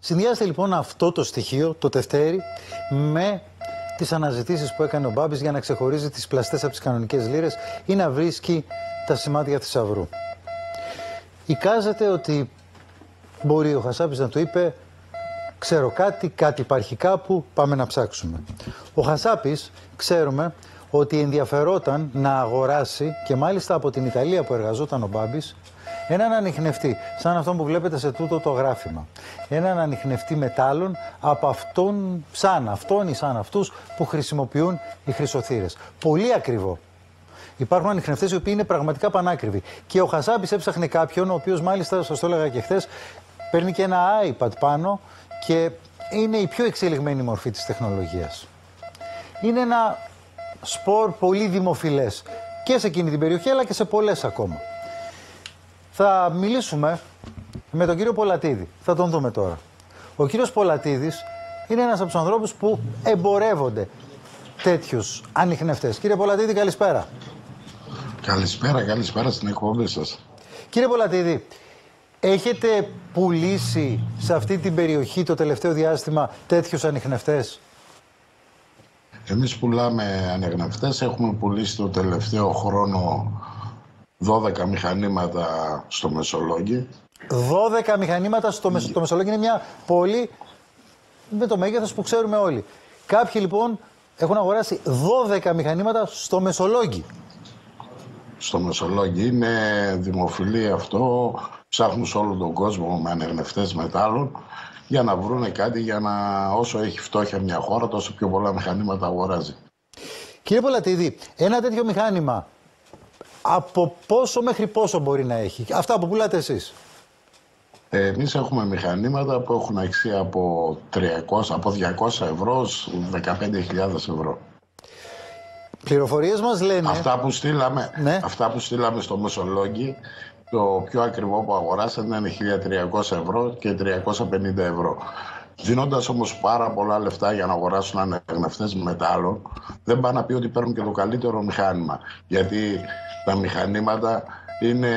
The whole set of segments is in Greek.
Συνδυάζεται λοιπόν αυτό το στοιχείο, το τευτέρι, με τις αναζητήσεις που έκανε ο Μπάμπης για να ξεχωρίζει τις πλαστές από τις κανονικές λίρες ή να βρίσκει τα σημάδια θησαυρού. Εικάζεται ότι μπορεί ο Χασάπης να του είπε «Ξέρω κάτι υπάρχει κάπου, πάμε να ψάξουμε». Ο Χασάπης, ξέρουμε, ότι ενδιαφερόταν να αγοράσει, και μάλιστα από την Ιταλία που εργαζόταν ο Μπάμπης, έναν ανιχνευτή, σαν αυτόν που βλέπετε σε τούτο το γράφημα. Έναν ανιχνευτή μετάλλων από αυτόν, σαν αυτούς που χρησιμοποιούν οι χρυσοθύρες. Πολύ ακριβό. Υπάρχουν ανιχνευτές οι οποίοι είναι πραγματικά πανάκριβοι. Και ο Χασάπης έψαχνε κάποιον, ο οποίος μάλιστα, σας το έλεγα και χθες, παίρνει και ένα iPad πάνω και είναι η πιο εξελιγμένη μορφή της τεχνολογίας. Είναι ένα σπορ πολύ δημοφιλές και σε εκείνη την περιοχή αλλά και σε πολλές ακόμα. Θα μιλήσουμε με τον κύριο Πολατίδη. Θα τον δούμε τώρα. Ο κύριος Πολατίδης είναι ένας από τους ανθρώπους που εμπορεύονται τέτοιους ανιχνευτές. Κύριε Πολατίδη, καλησπέρα. Καλησπέρα στην εκπομπή σας. Κύριε Πολατίδη, έχετε πουλήσει σε αυτή την περιοχή το τελευταίο διάστημα τέτοιους ανιχνευτές? Εμείς πουλάμε ανιχνευτές. Έχουμε πουλήσει το τελευταίο χρόνο 12 μηχανήματα στο Μεσολόγγι. 12 μηχανήματα στο Μεσολόγγι είναι μια πόλη με το μέγεθος που ξέρουμε όλοι. Κάποιοι λοιπόν έχουν αγοράσει 12 μηχανήματα στο Μεσολόγγι. Στο Μεσολόγγι είναι δημοφιλή αυτό. Ψάχνουν σε όλο τον κόσμο με ανιχνευτές μετάλλων για να βρούνε κάτι, για να, όσο έχει φτώχεια μια χώρα, τόσο πιο πολλά μηχανήματα αγοράζει. Κύριε Πολατίδη, ένα τέτοιο μηχάνημα από πόσο μέχρι πόσο μπορεί να έχει? Αυτά που πουλάτε εσείς. Εμείς έχουμε μηχανήματα που έχουν αξία από 200 ευρώ, 15.000 ευρώ. Πληροφορίες μας λένε... Αυτά που στείλαμε στο Μεσολόγγι, το πιο ακριβό που αγοράσανε είναι 1.300 ευρώ και 350 ευρώ. Δίνοντας όμως πάρα πολλά λεφτά για να αγοράσουν ανιχνευτές μετάλλων, δεν πάνε να πει ότι παίρνουν και το καλύτερο μηχάνημα. Γιατί τα μηχανήματα είναι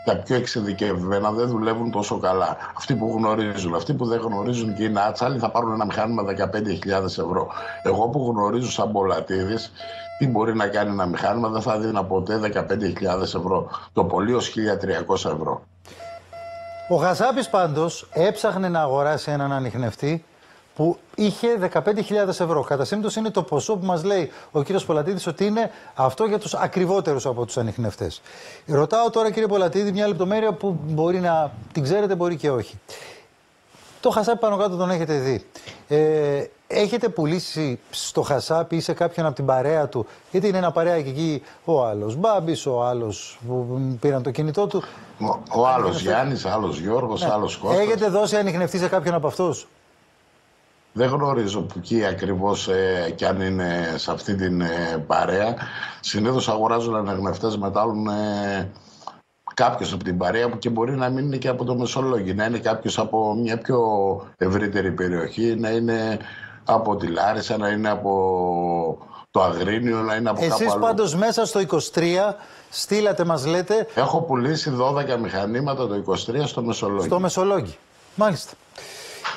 τα πιο εξειδικευμένα, δεν δουλεύουν τόσο καλά. Αυτοί που γνωρίζουν, αυτοί που δεν γνωρίζουν και είναι άτσαλοι θα πάρουν ένα μηχάνημα 15.000 ευρώ. Εγώ που γνωρίζω σαν Πολατίδης, τι μπορεί να κάνει ένα μηχάνημα, δεν θα δίνα ποτέ 15.000 ευρώ. Το πολύ ως 1.300 ευρώ. Ο Χασάπης πάντως έψαχνε να αγοράσει έναν ανιχνευτή που είχε 15.000 ευρώ. Κατά σύμπτωση είναι το ποσό που μας λέει ο κύριος Πολατίδης ότι είναι αυτό για τους ακριβότερους από τους ανιχνευτές. Ρωτάω τώρα, κύριε Πολατίδη, μια λεπτομέρεια που μπορεί να την ξέρετε, μπορεί και όχι. Το Χασάπη πάνω κάτω τον έχετε δει. Έχετε πουλήσει στο Χασάπη ή σε κάποιον από την παρέα του? Γιατί είναι ένα παρέα και εκεί ο άλλος Μπάμπης, ο άλλος που πήραν το κινητό του. Ο άλλος Γιάννης, άλλος Γιώργος, άλλος Κώστας. Έχετε δώσει ανιχνευτή σε κάποιον από αυτούς? Δεν γνωρίζω που εκεί ακριβώς κι αν είναι σε αυτή την παρέα. Συνήθως αγοράζουν ανιχνευτές μετάλλων κάποιος από την παρέα που και μπορεί να μην είναι και από το Μεσολόγγι, να είναι κάποιος από μια πιο ευρύτερη περιοχή, να είναι από τη Λάρισα, να είναι από το Αγρίνιο, να είναι από κάπου αλλού. Εσείς πάντως μέσα στο 23 στείλατε, μας λέτε... Έχω πουλήσει 12 μηχανήματα το 23 στο Μεσολόγγι. Στο Μεσολόγγι, μάλιστα.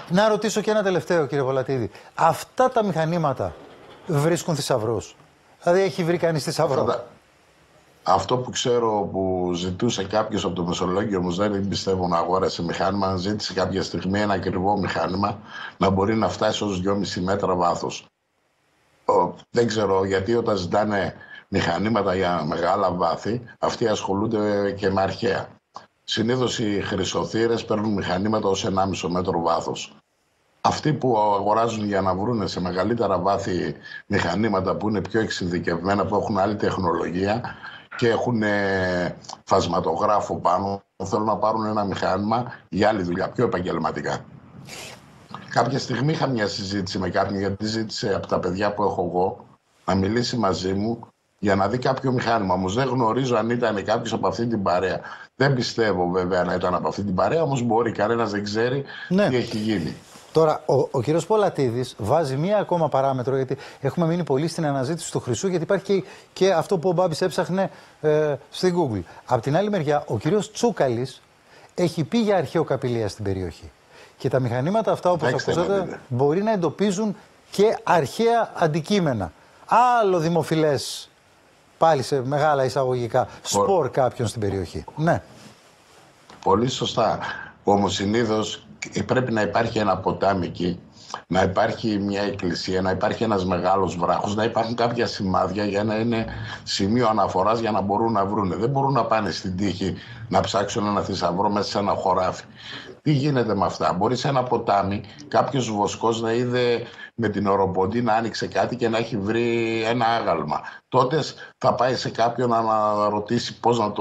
Να ρωτήσω και ένα τελευταίο, κύριε Πολατίδη. Αυτά τα μηχανήματα βρίσκουν θησαυρούς? Δηλαδή έχει βρει κανείς θησαυρό? Αυτό που ξέρω που ζητούσε κάποιος από το Μεσολόγγι, όμως δεν πιστεύω να αγόρασε μηχάνημα, ζήτησε κάποια στιγμή ένα ακριβό μηχάνημα να μπορεί να φτάσει ως 2,5 μέτρα βάθος. Δεν ξέρω γιατί όταν ζητάνε μηχανήματα για μεγάλα βάθη, αυτοί ασχολούνται και με αρχαία. Συνήθως οι χρυσοθύρες παίρνουν μηχανήματα ως 1,5 μέτρο βάθος. Αυτοί που αγοράζουν για να βρουν σε μεγαλύτερα βάθη μηχανήματα που είναι πιο εξειδικευμένα, που έχουν άλλη τεχνολογία και έχουν φασματογράφο πάνω, θέλουν να πάρουν ένα μηχάνημα για άλλη δουλειά, πιο επαγγελματικά. Κάποια στιγμή είχα μια συζήτηση με κάποιον, γιατί ζήτησε από τα παιδιά που έχω εγώ να μιλήσει μαζί μου για να δει κάποιο μηχάνημα. Όμως δεν γνωρίζω αν ήταν κάποιος από αυτή την παρέα. Δεν πιστεύω βέβαια να ήταν από αυτή την παρέα, όμως μπορεί, κανένας δεν ξέρει τι έχει γίνει. Τώρα, ο κύριος Πολατίδης βάζει μία ακόμα παράμετρο, γιατί έχουμε μείνει πολύ στην αναζήτηση του χρυσού, γιατί υπάρχει και αυτό που ο Μπάμπης έψαχνε στην Google. Απ' την άλλη μεριά, ο κύριος Τσούκαλης έχει πει για αρχαιοκαπηλεία στην περιοχή. Και τα μηχανήματα αυτά, όπως ακούσατε, μπορεί να εντοπίζουν και αρχαία αντικείμενα. Άλλο δημοφιλές, πάλι σε μεγάλα εισαγωγικά, σπορ κάποιον στην περιοχή. Ναι. Πολύ σωστά. Όμως συνήθως πρέπει να υπάρχει ένα ποτάμι εκεί, να υπάρχει μια εκκλησία, να υπάρχει ένας μεγάλος βράχος, να υπάρχουν κάποια σημάδια για να είναι σημείο αναφοράς για να μπορούν να βρούνε. Δεν μπορούν να πάνε στην τύχη να ψάξουν ένα θησαυρό μέσα σε ένα χωράφι. Τι γίνεται με αυτά? Μπορεί σε ένα ποτάμι κάποιος βοσκός να είδε με την οροποντή να άνοιξε κάτι και να έχει βρει ένα άγαλμα. Τότε θα πάει σε κάποιον να ρωτήσει πώς να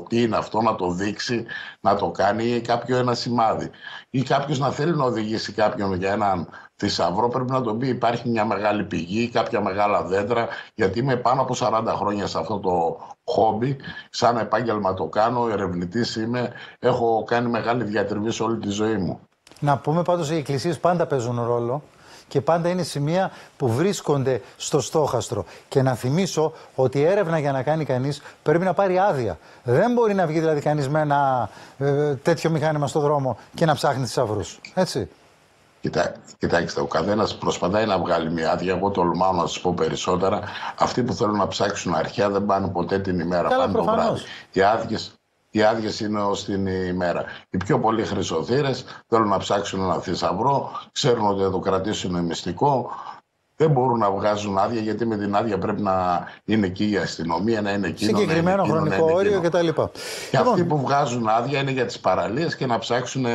τι είναι αυτό, να το δείξει, να το κάνει, ή κάποιο ένα σημάδι. Ή κάποιος να θέλει να οδηγήσει κάποιον για έναν θησαυρό, πρέπει να τον πει υπάρχει μια μεγάλη πηγή, κάποια μεγάλα δέντρα, γιατί είμαι πάνω από 40 χρόνια σε αυτό το χόμπι, σαν επάγγελμα το κάνω, ερευνητής είμαι, έχω κάνει μεγάλη διατριβή σε όλη τη ζωή μου. Να πούμε πάντως οι εκκλησίες πάντα παίζουν ρόλο και πάντα είναι σημεία που βρίσκονται στο στόχαστρο. Και να θυμίσω ότι έρευνα για να κάνει κανείς πρέπει να πάρει άδεια. Δεν μπορεί να βγει δηλαδή κανείς με ένα τέτοιο μηχάνημα στο δρόμο και να ψάχνει θησαυρούς. Έτσι. Κοιτάξτε, ο καθένας προσπαθάει να βγάλει μια άδεια. Εγώ τολμάω να σας πω περισσότερα. Αυτοί που θέλουν να ψάξουν αρχαία δεν πάνε ποτέ την ημέρα, πάνε το βράδυ. Οι άδειες είναι ως την ημέρα. Οι πιο πολλοί χρυσοθύρες θέλουν να ψάξουν ένα θησαυρό, ξέρουν ότι θα το κρατήσουν μυστικό. Δεν μπορούν να βγάζουν άδεια, γιατί με την άδεια πρέπει να είναι εκεί η αστυνομία, να είναι εκείνο. Συγκεκριμένο χρονικό όριο κτλ. Και αυτοί που βγάζουν άδεια είναι για τις παραλίες και να ψάξουν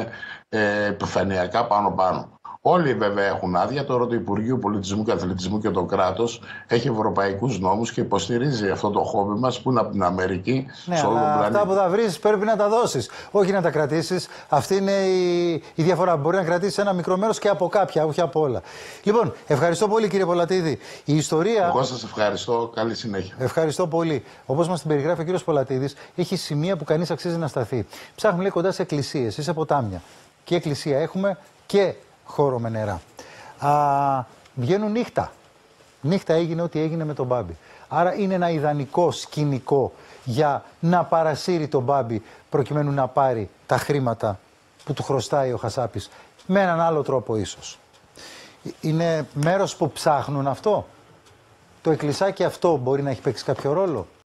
επιφανειακά πάνω-πάνω. Όλοι βέβαια έχουν άδεια. Τώρα το Υπουργείο Πολιτισμού και Αθλητισμού και το κράτος έχει ευρωπαϊκούς νόμους και υποστηρίζει αυτό το χόμπι μας που είναι από την Αμερική. Ναι, σε όλο τον πλανήτη. Αυτά που θα βρεις πρέπει να τα δώσεις, όχι να τα κρατήσεις. Αυτή είναι η διαφορά. Μπορεί να κρατήσεις ένα μικρό μέρος και από κάποια, όχι από όλα. Λοιπόν, ευχαριστώ πολύ κύριε Πολατίδη. Η ιστορία. Εγώ σας ευχαριστώ. Καλή συνέχεια. Ευχαριστώ πολύ. Όπως μας την περιγράφει ο κύριος Πολατίδης, έχει σημεία που κανείς αξίζει να σταθεί. Ψάχνουμε λέει κοντά σε εκκλησίες ή σε ποτάμια. Και εκκλησία έχουμε και χώρο με νερά. Βγαίνουν νύχτα. Νύχτα έγινε ό,τι έγινε με τον Μπάμπη. Άρα είναι ένα ιδανικό σκηνικό για να παρασύρει τον Μπάμπη προκειμένου να πάρει τα χρήματα που του χρωστάει ο Χασάπης με έναν άλλο τρόπο ίσως. Είναι μέρος που ψάχνουν αυτό. Το εκκλησάκι αυτό μπορεί να έχει παίξει κάποιο ρόλο.